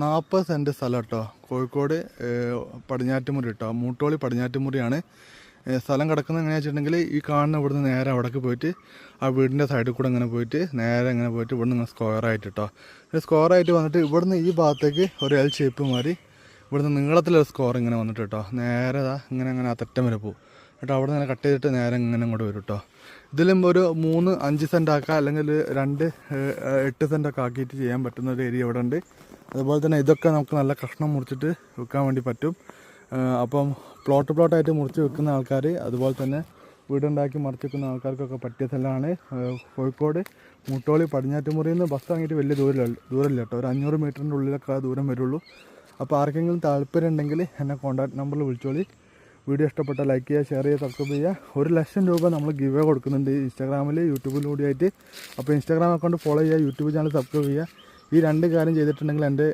40 cent സ്ഥലം കേട്ടോ. കോഴിക്കോട് പടിഞ്ഞാറ്റുമുറി കേട്ടോ. മൂട്ടോളി പടിഞ്ഞാറ്റുമുറിയാണ് സ്ഥലം കിടക്കുന്നത്. എങ്ങനെയാ വെച്ചിട്ടുണ്ടെങ്കിൽ ഈ കാണുന്ന ഇവിടുന്ന് നേരെ അവിടേക്ക് പോയിട്ട് ആ വീടിൻ്റെ സൈഡിൽ കൂടെ ഇങ്ങനെ പോയിട്ട് നേരെ ഇങ്ങനെ പോയിട്ട് ഇവിടുന്ന് ഇങ്ങനെ സ്ക്വയറായിട്ട് കേട്ടോ. സ്ക്വയറായിട്ട് വന്നിട്ട് ഇവിടുന്ന് ഈ ഭാഗത്തേക്ക് ഒരു എൽ ഷേപ്പ് മാറി ഇവിടുന്ന് നീളത്തിലൊരു സ്കോർ ഇങ്ങനെ വന്നിട്ട് കേട്ടോ. നേരെ ഇങ്ങനെ ആ തെറ്റം വരെ പോകും കേട്ടോ. അവിടെ നിന്ന് കട്ട് ചെയ്തിട്ട് നേരെ ഇങ്ങനെ ഇങ്ങോട്ട് വരും കേട്ടോ. ഇതിലും ഒരു 3-5 സെൻറ്റ് ആക്കാം, അല്ലെങ്കിൽ 2-8 സെൻറ്റൊക്കെ ആക്കിയിട്ട് ചെയ്യാൻ പറ്റുന്ന ഒരു ഏരിയ ഇവിടെ ഉണ്ട്. അതുപോലെ തന്നെ ഇതൊക്കെ നമുക്ക് നല്ല കഷ്ണം മുറിച്ചിട്ട് വെക്കാൻ വേണ്ടി പറ്റും. അപ്പം പ്ലോട്ടായിട്ട് മുറിച്ച് വെക്കുന്ന ആൾക്കാർ, അതുപോലെ തന്നെ വീടുണ്ടാക്കി മറിച്ച് വെക്കുന്ന ആൾക്കാർക്കൊക്കെ പറ്റിയ സ്ഥലമാണ്. കോഴിക്കോട് മൂട്ടോളി പടിഞ്ഞാറ്റുമുറിയിൽ നിന്ന് ബസ് വാങ്ങിയിട്ട് വലിയ ദൂരമില്ല കേട്ടോ. ഒരു 500 മീറ്ററിൻ്റെ ഉള്ളിലൊക്കെ ദൂരം വരുള്ളൂ. അപ്പോൾ ആർക്കെങ്കിലും താല്പര്യം ഉണ്ടെങ്കിൽ എന്നെ കോൺടാക്ട് നമ്പറിൽ വിളിച്ചോളി. വീഡിയോ ഇഷ്ടപ്പെട്ടാൽ ലൈക്ക് ചെയ്യുക, ഷെയർ ചെയ്യുക, സബ്സ്ക്രൈബ് ചെയ്യുക. 1 ലക്ഷം രൂപ നമ്മൾ ഗിവ് കൊടുക്കുന്നുണ്ട് ഇൻസ്റ്റാഗ്രാമിൽ, യൂട്യൂബിലൂടെയായിട്ട്. അപ്പോൾ ഇൻസ്റ്റാഗ്രാം അക്കൗണ്ട് ഫോളോ ചെയ്യുക, യൂട്യൂബ് ചാനൽ സബ്സ്ക്രൈബ് ചെയ്യുക. ഈ 2 കാര്യം ചെയ്തിട്ടുണ്ടെങ്കിൽ എൻ്റെ